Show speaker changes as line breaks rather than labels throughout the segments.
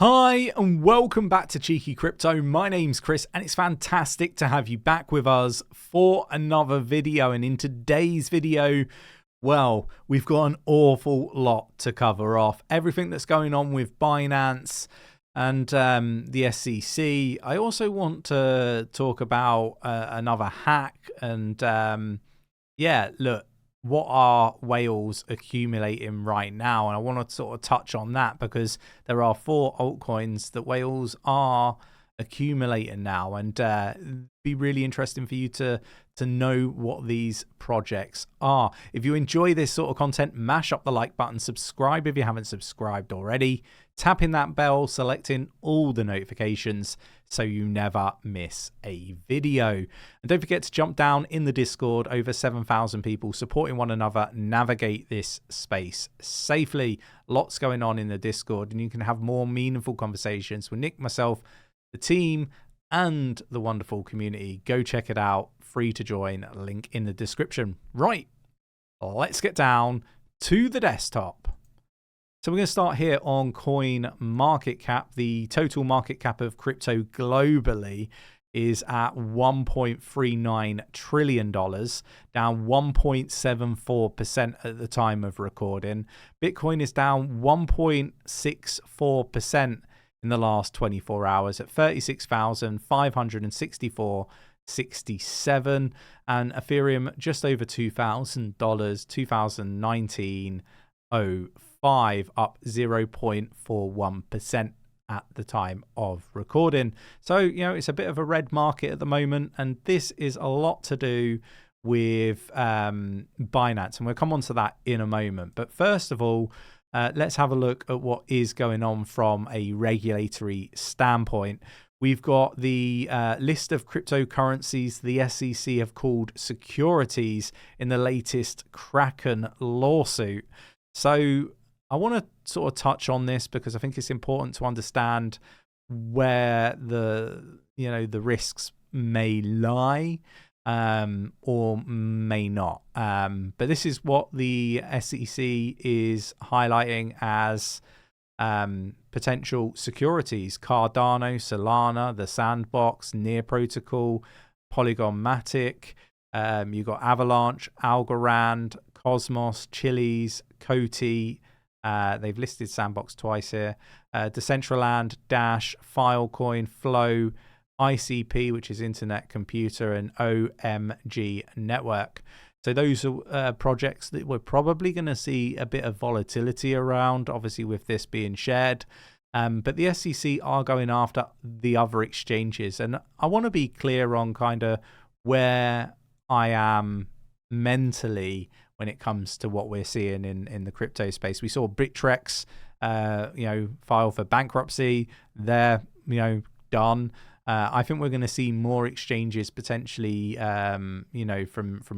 Hi and welcome back to Cheeky Crypto. My name's Chris and it's fantastic to have you back with us for another video. And in today's video, well, we've got an awful lot to cover off. Everything that's going on with Binance and the SEC. I also want to talk about another hack and yeah, look, what are whales accumulating right now? And I want to sort of touch on that because there are 4 altcoins that whales are accumulating now, and be really interesting for you to know what these projects are. If you enjoy this sort of content, mash up the like button, subscribe if you haven't subscribed already, tapping that bell, selecting all the notifications so you never miss a video. And don't forget to jump down in the Discord, over 7,000 people supporting one another, navigate this space safely. Lots going on in the Discord, and you can have more meaningful conversations with Nick, myself, the team, and the wonderful community. Go check it out. Free to join. Link in the description. Right, let's get down to the desktop. So we're going to start here on coin market cap. The total market cap of crypto globally is at $1.39 trillion, down 1.74% at the time of recording. Bitcoin is down 1.64% in the last 24 hours at 36,564.67, and Ethereum just over $2,000, 2019.05, up 0.41% at the time of recording. So, you know, it's a bit of a red market at the moment, and this is a lot to do with Binance, and we'll come on to that in a moment. But first of all, let's have a look at what is going on from a regulatory standpoint. We've got the list of cryptocurrencies the SEC have called securities in the latest Kraken lawsuit. So I want to sort of touch on this because I think it's important to understand where the risks may lie or may not. But this is what the SEC is highlighting as potential securities: Cardano, Solana, the Sandbox, Near Protocol, Polygon-Matic. You've got Avalanche, Algorand, Cosmos, Chiliz, Coty. They've listed Sandbox twice here. Decentraland, Dash, Filecoin, Flow, ICP, which is Internet Computer, and OMG Network. So those are projects that we're probably going to see a bit of volatility around, obviously with this being shared. But the SEC are going after the other exchanges. And I want to be clear on kind of where I am mentally when it comes to what we're seeing in the crypto space. We saw Bittrex, file for bankruptcy. They're, done. I think we're going to see more exchanges potentially, from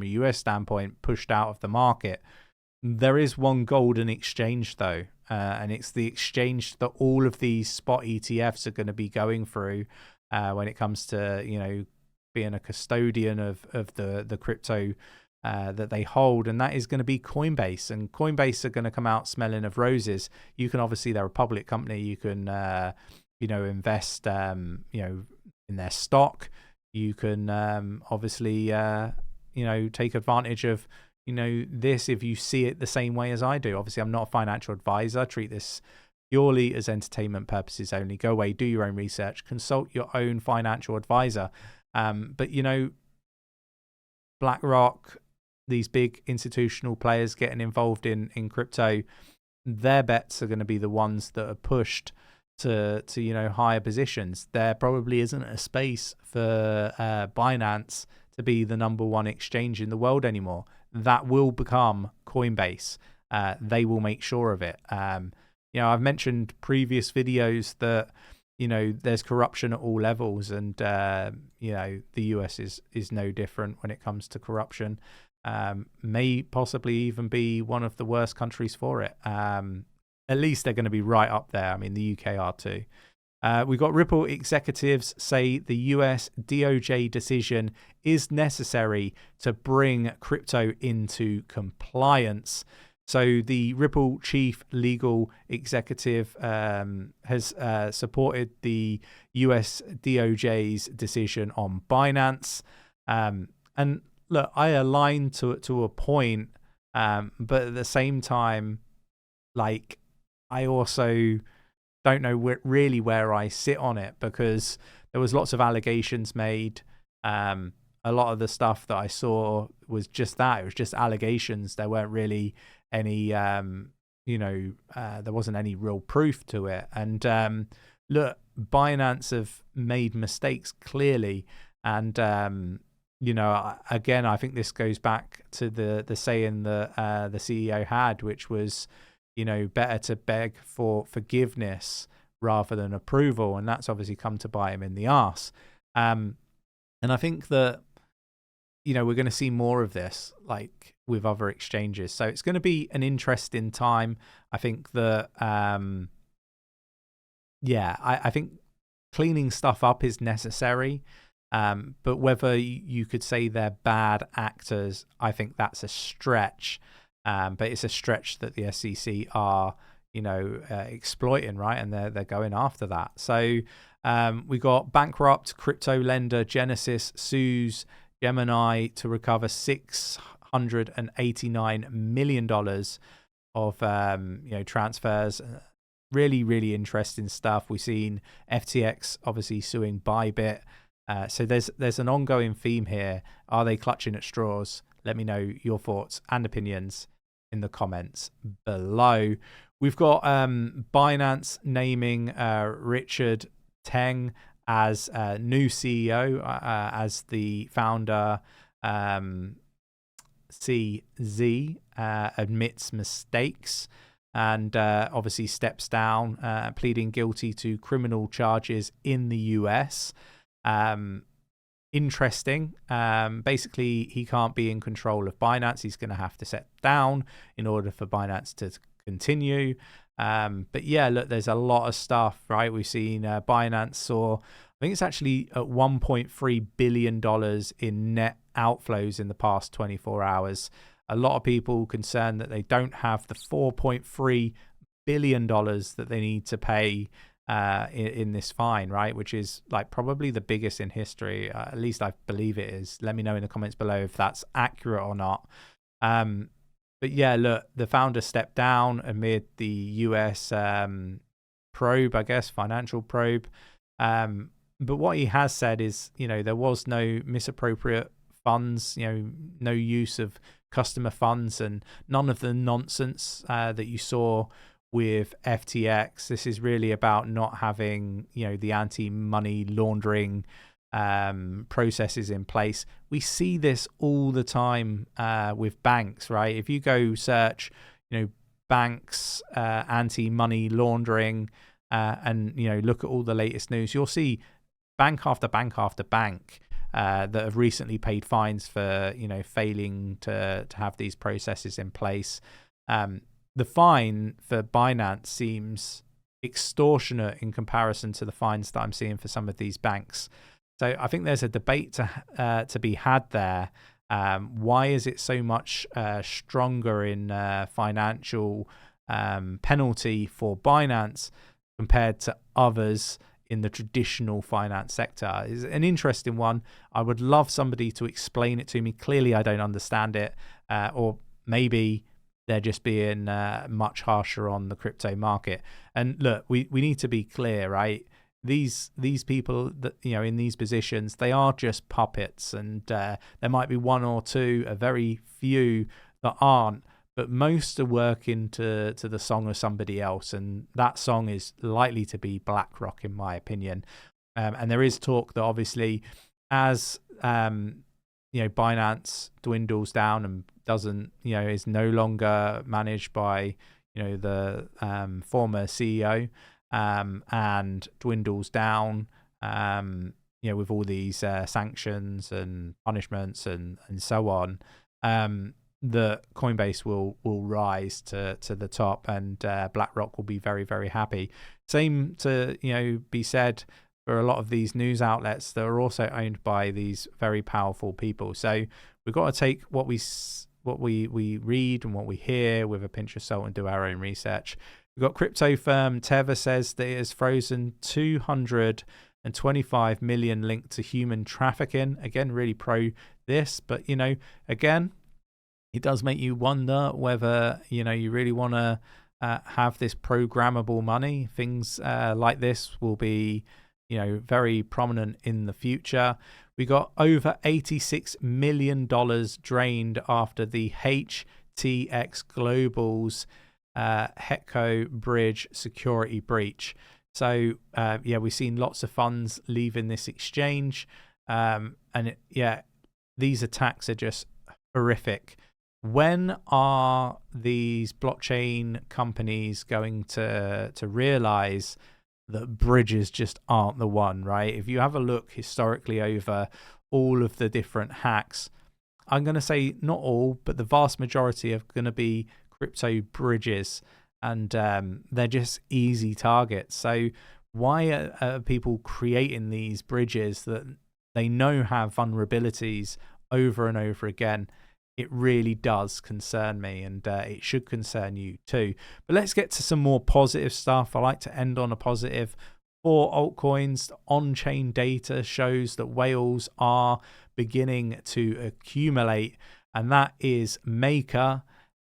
a US standpoint, pushed out of the market. There is one golden exchange, though, and it's the exchange that all of these spot ETFs are going to be going through when it comes to, being a custodian of the crypto that they hold, and that is going to be Coinbase. And Coinbase are going to come out smelling of roses. You can obviously, they're a public company. You can, invest, in their stock. You can obviously take advantage of this if you see it the same way as I do. Obviously, I'm not a financial advisor. Treat this purely as entertainment purposes only. Go away, do your own research, consult your own financial advisor. But BlackRock, these big institutional players getting involved in crypto, their bets are going to be the ones that are pushed to higher positions. There probably isn't a space for Binance to be the #1 exchange in the world anymore. That will become Coinbase. They will make sure of it. I've mentioned previous videos that there's corruption at all levels, and the US is no different when it comes to corruption. May possibly even be one of the worst countries for it. At least they're going to be right up there. I mean, the UK are too. We've got Ripple executives say the US DOJ decision is necessary to bring crypto into compliance. So the Ripple chief legal executive has supported the US DOJ's decision on Binance. And look, I align to a point, but at the same time, like, I also don't know really where I sit on it, because there was lots of allegations made. A lot of the stuff that I saw was just that. It was just allegations. There weren't really any, there wasn't any real proof to it. And look, Binance have made mistakes clearly. And, again, I think this goes back to the saying that the CEO had, which was, better to beg for forgiveness rather than approval. And that's obviously come to bite him in the arse. And I think that, we're going to see more of this, like with other exchanges. So it's going to be an interesting time. I think that, I think cleaning stuff up is necessary. But whether you could say they're bad actors, I think that's a stretch. But it's a stretch that the SEC are, exploiting, right? And they're going after that. So we got bankrupt crypto lender Genesis sues Gemini to recover $689 million of transfers. Really, really interesting stuff. We've seen FTX obviously suing Bybit. So there's an ongoing theme here. Are they clutching at straws? Let me know your thoughts and opinions in the comments below. We've got Binance naming Richard Teng as new CEO, as the founder. 𝗕𝗘𝗪𝗔𝗡𝗡 admits mistakes and obviously steps down, pleading guilty to criminal charges in the US. Interesting. Basically, he can't be in control of Binance. He's going to have to step down in order for Binance to continue. But yeah, look, there's a lot of stuff, right? We've seen Binance saw, I think it's actually at $1.3 billion in net outflows in the past 24 hours. A lot of people concerned that they don't have the $4.3 billion that they need to pay in this fine, right? Which is like probably the biggest in history. At least I believe it is. Let me know in the comments below if that's accurate or not. But yeah, look, the founder stepped down amid the US probe, I guess, financial probe. But what he has said is, there was no misappropriate funds, no use of customer funds and none of the nonsense that you saw with FTX. This is really about not having, the anti-money laundering processes in place. We see this all the time with banks, right? If you go search, banks, anti-money laundering, and look at all the latest news, you'll see bank after bank after bank that have recently paid fines for failing to have these processes in place. The fine for Binance seems extortionate in comparison to the fines that I'm seeing for some of these banks. So I think there's a debate to be had there. Why is it so much stronger in financial penalty for Binance compared to others in the traditional finance sector? Is an interesting one. I would love somebody to explain it to me. Clearly, I don't understand it, or maybe they're just being much harsher on the crypto market. And look, we need to be clear, right? These people that in these positions, they are just puppets, and there might be one or two, a very few that aren't, but most are working to the song of somebody else, and that song is likely to be BlackRock, in my opinion. And there is talk that obviously, as Binance dwindles down and doesn't, is no longer managed by the former CEO. And dwindles down, with all these sanctions and punishments and so on, the Coinbase will rise to the top, and BlackRock will be very, very happy. Same to be said for a lot of these news outlets that are also owned by these very powerful people. So we've got to take what we what we read and what we hear with a pinch of salt and do our own research. We've got crypto firm 𝗕𝗪 says that it has frozen 225 million linked to human trafficking. Again, really pro this, but again, it does make you wonder whether you really want to have this programmable money. Things like this will be very prominent in the future. We got over $86 million drained after the HTX Global's 𝗕𝗘𝗪𝗔𝗥𝗘 security breach. So we've seen lots of funds leaving this exchange, these attacks are just horrific. When are these blockchain companies going to realize that bridges just aren't the one, right? If you have a look historically over all of the different hacks, I'm going to say not all, but the vast majority are going to be crypto bridges, and they're just easy targets. So why are people creating these bridges that they know have vulnerabilities over and over again? It really does concern me, and it should concern you too. But let's get to some more positive stuff. I like to end on a positive. For altcoins, on-chain data shows that whales are beginning to accumulate, and that is Maker,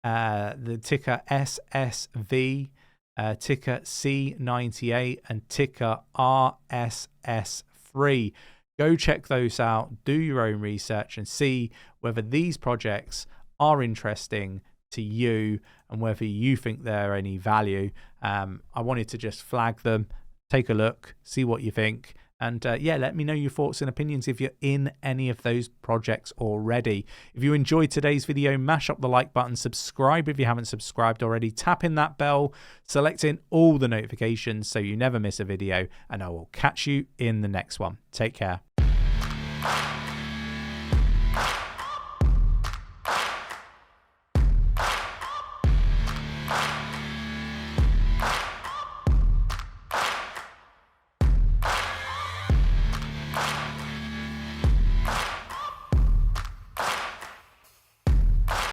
the ticker SSV, ticker C98, and ticker RSS3. Go check those out, do your own research, and see whether these projects are interesting to you and whether you think they're any value. I wanted to just flag them, take a look, see what you think, and let me know your thoughts and opinions if you're in any of those projects already. If you enjoyed today's video, mash up the like button, subscribe if you haven't subscribed already, tap in that bell, selecting all the notifications so you never miss a video, and I will catch you in the next one. Take care.